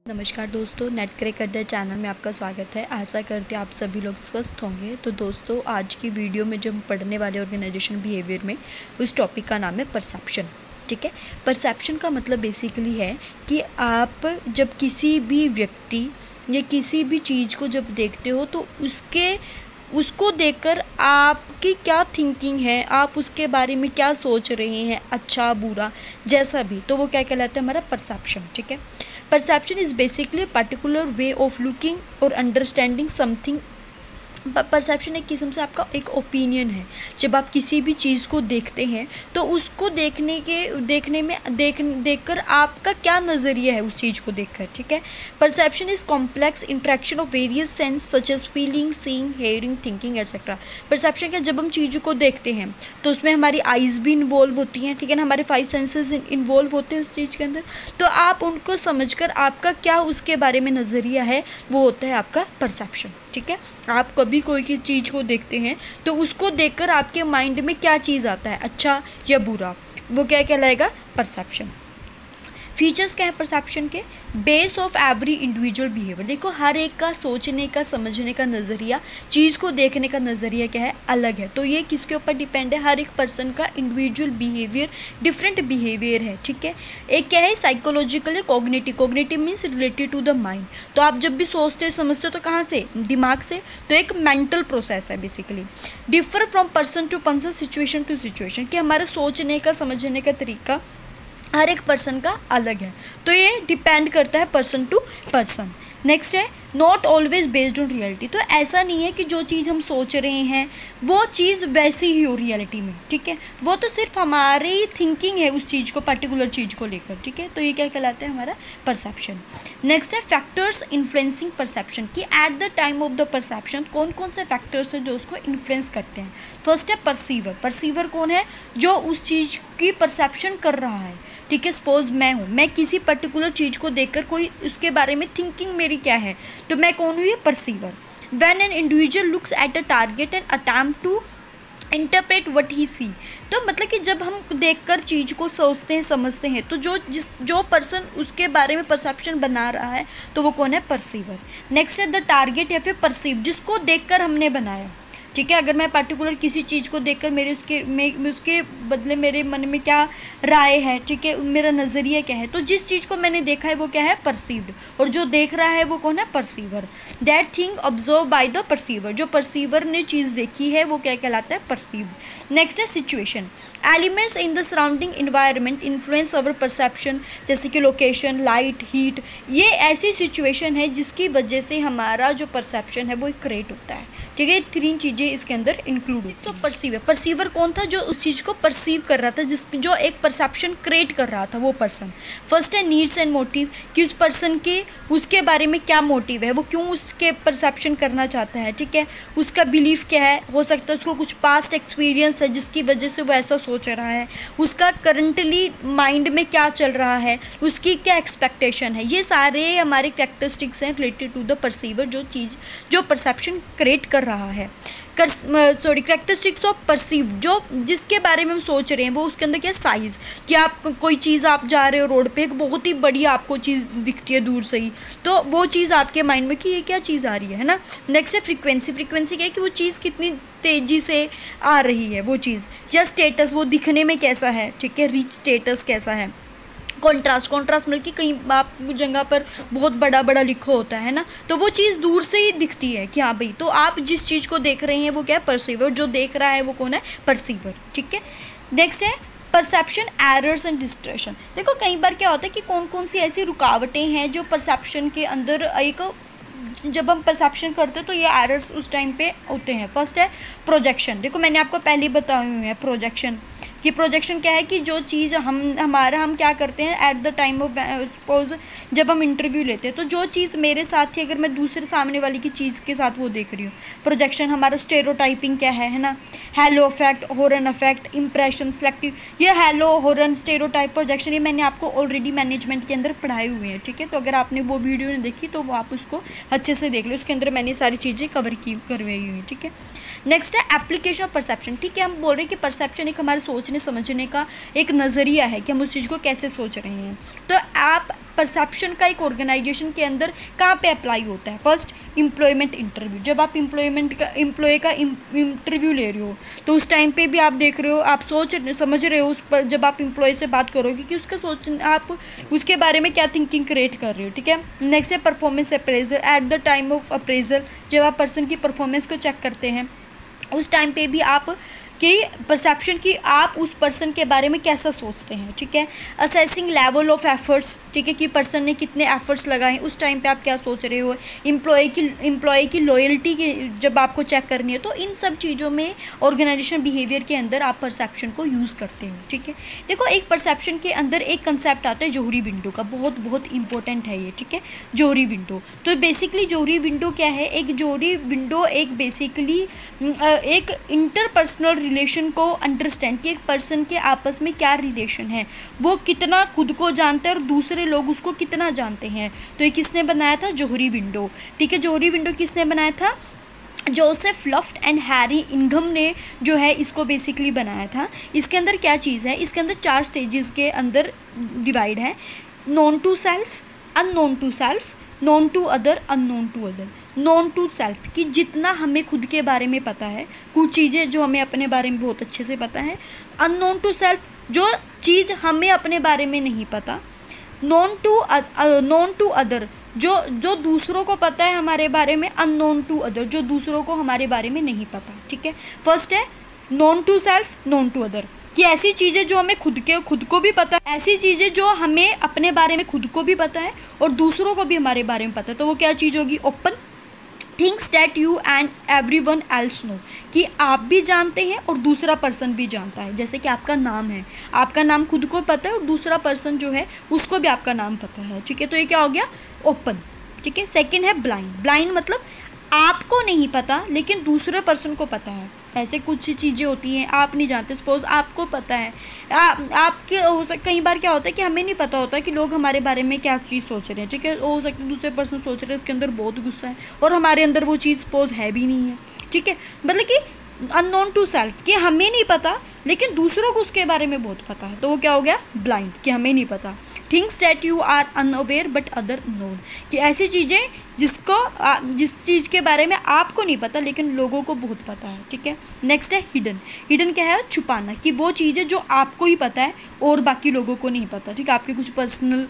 नमस्कार दोस्तों, net crack अड्डा चैनल में आपका स्वागत है। आशा करते हैं आप सभी लोग स्वस्थ होंगे। तो दोस्तों, आज की वीडियो में जो हम पढ़ने वाले ऑर्गेनाइजेशन बिहेवियर में उस टॉपिक का नाम है परसेप्शन। ठीक है, परसेप्शन का मतलब बेसिकली है कि आप जब किसी भी व्यक्ति या किसी भी चीज़ को जब देखते हो तो उसको देखकर आपकी क्या थिंकिंग है, आप उसके बारे में क्या सोच रहे हैं, अच्छा बुरा जैसा भी, तो वो क्या कहलाता है, हमारा परसेप्शन। ठीक है, perception is basically particular way of looking और अंडरस्टैंडिंग समथिंग। परसेप्शन एक किस्म से आपका एक ओपिनियन है। जब आप किसी भी चीज़ को देखते हैं तो उसको देखकर आपका क्या नज़रिया है उस चीज़ को देखकर। ठीक है, perception is complex interaction of various sense such as feeling, seeing, hearing, thinking etcetera. Perception क्या, जब हम चीज़ों को देखते हैं तो उसमें हमारी आइज़ भी इन्वॉल्व होती हैं। ठीक है ना, हमारे 5 सेंसेस इन्वॉल्व होते हैं उस चीज़ के अंदर। तो आप उनको समझकर आपका क्या उसके बारे में नज़रिया है, वो होता है आपका परसेप्शन। ठीक है, आप कभी कोई की चीज़ को देखते हैं तो उसको देखकर आपके माइंड में क्या चीज़ आता है, अच्छा या बुरा, वो क्या कहलाएगा, परसेप्शन। फीचर्स क्या है परसेप्शन के, base of every individual behaviour. देखो, हर एक का सोचने का, समझने का नज़रिया, चीज़ को देखने का नज़रिया क्या है, अलग है। तो ये किसके ऊपर डिपेंड है, हर एक पर्सन का इंडिविजुअल बिहेवियर, डिफरेंट बिहेवियर है। ठीक है, एक क्या है, साइकोलॉजिकल या cognitive. Cognitive means related to the mind. तो आप जब भी सोचते समझते तो कहाँ से, दिमाग से। तो एक मेंटल प्रोसेस है basically. Differ from person to person, situation to situation, कि हमारा सोचने का, समझने का तरीका हर एक पर्सन का अलग है। तो ये डिपेंड करता है पर्सन टू पर्सन। नेक्स्ट है, not always based on reality. तो ऐसा नहीं है कि जो चीज़ हम सोच रहे हैं वो चीज़ वैसी ही हो रियलिटी में। ठीक है, वो तो सिर्फ हमारी थिंकिंग है उस चीज़ को, पर्टिकुलर चीज़ को लेकर। ठीक है, तो ये क्या कहलाता है, हमारा परसेप्शन। नेक्स्ट है, फैक्टर्स इन्फ्लुएंसिंग परसेप्शन, कि at the time of the perception कौन कौन से फैक्टर्स हैं जो उसको इन्फ्लुएंस करते हैं। फर्स्ट है परसीवर। परसीवर कौन है, जो उस चीज़ की परसेप्शन कर रहा है। ठीक है, सपोज मैं हूँ, मैं किसी पर्टिकुलर चीज़ को देखकर कोई उसके बारे में थिंकिंग मेरी क्या है, तो मैं कौन हूँ, ये perceiver. When an individual looks at a target and attempt to interpret what he see. तो मतलब कि जब हम देखकर चीज़ को सोचते हैं, समझते हैं, तो जो पर्सन उसके बारे में परसेप्शन बना रहा है तो वो कौन है, परसीवर। नेक्स्ट है द टारगेट या फिर परसीव, जिसको देखकर हमने बनाया। ठीक है, अगर मैं पर्टिकुलर किसी चीज़ को देखकर उसके बदले मेरे मन में क्या राय है, ठीक है, मेरा नज़रिया क्या है, तो जिस चीज़ को मैंने देखा है वो क्या है, परसीव्ड। और जो देख रहा है वो कौन है, perceiver. That thing observe by the perceiver, जो परसीवर ने चीज़ देखी है वो क्या कहलाता है, परसीव्ड। नेक्स्ट है situation. Elements in the surrounding environment influence our perception, जैसे कि लोकेशन, लाइट, हीट। ये ऐसी सिचुएशन है जिसकी वजह से हमारा जो परसेप्शन है वो क्रिएट होता है। ठीक है, 3 चीज़ें इसके अंदर इंक्लूड होती है। तो परसीवर, परसीवर कौन था, जो उस चीज़ को परसीव कर रहा था, जो एक परसेप्शन क्रिएट कर रहा था, वो पर्सन। फर्स्ट है नीड्स एंड मोटिव, कि उस पर्सन के उसके बारे में क्या मोटिव है, वो क्यों उसके परसेप्शन करना चाहता है। ठीक है, उसका बिलीफ क्या है, हो सकता है उसको कुछ पास्ट एक्सपीरियंस है जिसकी वजह से वो ऐसा सोच रहा है, उसका करंटली माइंड में क्या चल रहा है, उसकी क्या एक्सपेक्टेशन है। ये सारे हमारे कैरेक्टरिस्टिक्स हैं रिलेटेड टू द परसीवर, जो परसेप्शन क्रिएट कर रहा है। कैरेक्टरिस्टिक्स ऑफ परसीव, जो जिसके बारे में हम सोच रहे हैं, वो उसके अंदर क्या, साइज़, कि आप कोई चीज़, आप जा रहे हो रोड पे, एक बहुत ही बड़ी आपको चीज़ दिखती है दूर से ही, तो वो चीज़ आपके माइंड में कि ये क्या चीज़ आ रही है ना। नेक्स्ट है फ्रीक्वेंसी। फ्रीक्वेंसी क्या है, कि वो चीज़ कितनी तेज़ी से आ रही है वो चीज़। या स्टेटस, वो दिखने में कैसा है। ठीक है, रिच स्टेटस कैसा है। कॉन्ट्रास्ट मतलब कि कहीं आप जगह पर बहुत बड़ा बड़ा लिखा होता है ना, तो वो चीज़ दूर से ही दिखती है कि हाँ भाई, तो आप जिस चीज़ को देख रहे हैं वो क्या है, परसीवर। जो देख रहा है वो कौन है, परसीवर। ठीक है, नेक्स्ट है परसेप्शन एरर्स एंड डिस्ट्रैक्शन। देखो, कई बार क्या होता है कि कौन कौन सी ऐसी रुकावटें हैं जो परसेप्शन के अंदर एक, जब हम परसेप्शन करते हैं तो ये एरर्स उस टाइम पे होते हैं। फर्स्ट है प्रोजेक्शन। देखो, मैंने आपको पहले ही बताए हुए हैं प्रोजेक्शन, कि प्रोजेक्शन क्या है, कि जो चीज़ हम क्या करते हैं at the time of, suppose जब हम इंटरव्यू लेते हैं, तो जो चीज़ मेरे साथ थी अगर मैं दूसरे सामने वाली की चीज़ के साथ वो देख रही हूँ। प्रोजेक्शन हमारा स्टेरियोटाइपिंग क्या है ना, hello effect, horn effect, impression, selective. ये हेलो, हॉर्न, स्टेरियोटाइप, प्रोजेक्शन, ये मैंने आपको ऑलरेडी मैनेजमेंट के अंदर पढ़ाए हुए हैं। ठीक है, तो अगर आपने वो वीडियो नहीं देखी तो वो आप उसको अच्छे से देख लो, उसके अंदर मैंने सारी चीज़ें करवाई हुई हैं। ठीक है, नेक्स्ट है एप्लीकेशन ऑफ परसेप्शन। ठीक है, हम बोल रहे हैं कि परसेप्शन एक हमारे सोचने सोचने समझने का एक नज़रिया है कि हम उस चीज़ को कैसे सोच रहे हैं। तो आप परसेप्शन का एक ऑर्गेनाइजेशन के अंदर कहाँ पे अप्लाई होता है? First, employment interview. जब आप एम्प्लॉय का इंटरव्यू ले रहे हो तो उस टाइम पे भी आप देख रहे हो, आप समझ रहे हो उस पर, जब आप एम्प्लॉय से बात करोगे कि उसका आप उसके बारे में क्या थिंकिंग क्रिएट कर रहे हो, ठीक है। नेक्स्ट है performance appraisal. At the time of appraisal, जब आप पर्सन की परफॉर्मेंस को चेक करते हैं उस टाइम पे भी आप कि परसेप्शन की आप उस पर्सन के बारे में कैसा सोचते हैं, ठीक है। असेसिंग लेवल ऑफ एफर्ट्स, ठीक है, कि पर्सन ने कितने एफर्ट्स लगाए उस टाइम पे आप क्या सोच रहे हो। एम्प्लॉय की लॉयल्टी की जब आपको चेक करनी है, तो इन सब चीज़ों में ऑर्गेनाइजेशन बिहेवियर के अंदर आप परसेप्शन को यूज़ करते हो, ठीक है। देखो, एक परसेप्शन के अंदर एक कंसेप्ट आता है जोहरी विंडो का, बहुत बहुत इंपॉर्टेंट है ये, ठीक है। जोहरी विंडो, तो बेसिकली जोहरी विंडो क्या है? एक जोहरी विंडो एक बेसिकली एक इंटरपर्सनल रिलेशन को अंडरस्टैंड, कि एक पर्सन के आपस में क्या रिलेशन है, वो कितना खुद को जानता है और दूसरे लोग उसको कितना जानते हैं। तो ये किसने बनाया था? जोहरी विंडो, ठीक है। जोहरी विंडो किसने बनाया था? जोसेफ लफ्ट एंड हैरी इनघम ने जो है इसको बेसिकली बनाया था। इसके अंदर क्या चीज़ है? इसके अंदर 4 स्टेजेस के अंदर डिवाइड है। Known to self, unknown to self, known to other, unknown to other. Known to self, कि जितना हमें खुद के बारे में पता है, कुछ चीज़ें जो हमें अपने बारे में बहुत अच्छे से पता है। अननोन टू सेल्फ, जो चीज़ हमें अपने बारे में नहीं पता। नोन टू अदर, जो दूसरों को पता है हमारे बारे में। अननोन टू अदर, जो दूसरों को हमारे बारे में नहीं पता, ठीक है। फर्स्ट है known to self, known to other, कि ऐसी चीज़ें जो हमें खुद को भी पता है, ऐसी चीज़ें जो हमें अपने बारे में खुद को भी पता है और दूसरों को भी हमारे बारे में पता है। तो वो क्या चीज़ होगी? Open. Things that you and everyone else know, कि आप भी जानते हैं और दूसरा पर्सन भी जानता है। जैसे कि आपका नाम है, आपका नाम खुद को पता है और दूसरा पर्सन जो है उसको भी आपका नाम पता है, ठीक है। तो ये क्या हो गया? ओपन, ठीक है। सेकंड है ब्लाइंड। ब्लाइंड मतलब आपको नहीं पता लेकिन दूसरे पर्सन को पता है। ऐसे कुछ चीज़ें होती हैं आप नहीं जानते, सपोज आपको पता है, आपके हो सकता, कई बार क्या होता है कि हमें नहीं पता होता कि लोग हमारे बारे में क्या चीज़ सोच रहे हैं, ठीक है। हो सकता है दूसरे पर्सन सोच रहे हैं इसके अंदर बहुत गुस्सा है और हमारे अंदर वो चीज़ सपोज है भी नहीं है, ठीक है। मतलब कि अननोन टू सेल्फ, कि हमें नहीं पता लेकिन दूसरों को उसके बारे में बहुत पता है, तो वो क्या हो गया? ब्लाइंड, कि हमें नहीं पता। Things that you are unaware but other known, कि ऐसी चीज़ें जिस चीज़ के बारे में आपको नहीं पता लेकिन लोगों को बहुत पता है, ठीक है। नेक्स्ट है हिडन। हिडन क्या है? छुपाना, कि वो चीज़ें जो आपको ही पता है और बाकी लोगों को नहीं पता, ठीक है। आपके कुछ पर्सनल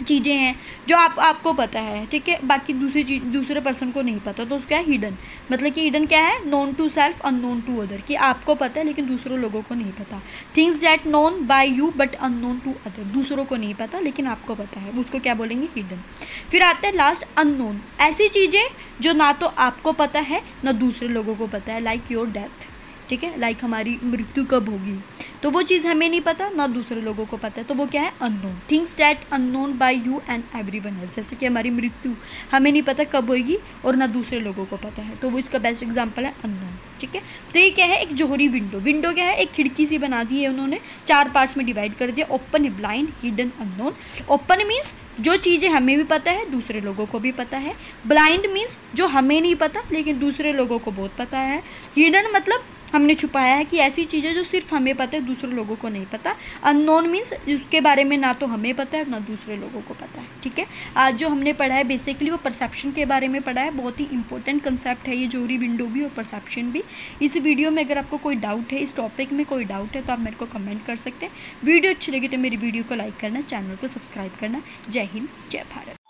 चीज़ें हैं जो आपको पता है, ठीक है, बाकी दूसरे पर्सन को नहीं पता, तो उसका है हिडन। मतलब कि हिडन क्या है? Known to self, unknown to other, कि आपको पता है लेकिन दूसरों लोगों को नहीं पता। Things that known by you but unknown to other, दूसरों को नहीं पता लेकिन आपको पता है, उसको क्या बोलेंगे? हिडन। फिर आता है लास्ट अननोन, ऐसी चीज़ें जो ना तो आपको पता है ना दूसरे लोगों को पता है, लाइक योर डेथ, ठीक है, लाइक हमारी मृत्यु कब होगी, तो वो चीज़ हमें नहीं पता ना दूसरे लोगों को पता है, तो वो क्या है? Unknown. Things that unknown by you and everyone else, जैसे कि हमारी मृत्यु हमें नहीं पता कब होगी और ना दूसरे लोगों को पता है, तो वो इसका बेस्ट एग्जांपल है अननोन, ठीक है। तो ये क्या है? एक जोहरी विंडो। विंडो क्या है? एक खिड़की सी बना दी है उन्होंने, 4 पार्ट्स में डिवाइड कर दिया। Open, blind, hidden, unknown. Open means जो चीज़ें हमें भी पता है दूसरे लोगों को भी पता है। ब्लाइंड मीन्स जो हमें नहीं पता लेकिन दूसरे लोगों को बहुत पता है। हिडन मतलब हमने छुपाया है, कि ऐसी चीज़ें जो सिर्फ हमें पता है दूसरे लोगों को नहीं पता। अननोन मीन्स उसके बारे में ना तो हमें पता है ना दूसरे लोगों को पता है, ठीक है। आज जो हमने पढ़ा है बेसिकली वो परसेप्शन के बारे में पढ़ा है, बहुत ही इंपॉर्टेंट कंसेप्ट है ये जोहरी विंडो भी और परसेप्शन भी। इस वीडियो में अगर आपको कोई डाउट है, इस टॉपिक में कोई डाउट है, तो आप मेरे को कमेंट कर सकते हैं। वीडियो अच्छी लगी तो मेरी वीडियो को लाइक करना, चैनल को सब्सक्राइब करना। जय हिंद, जय भारत।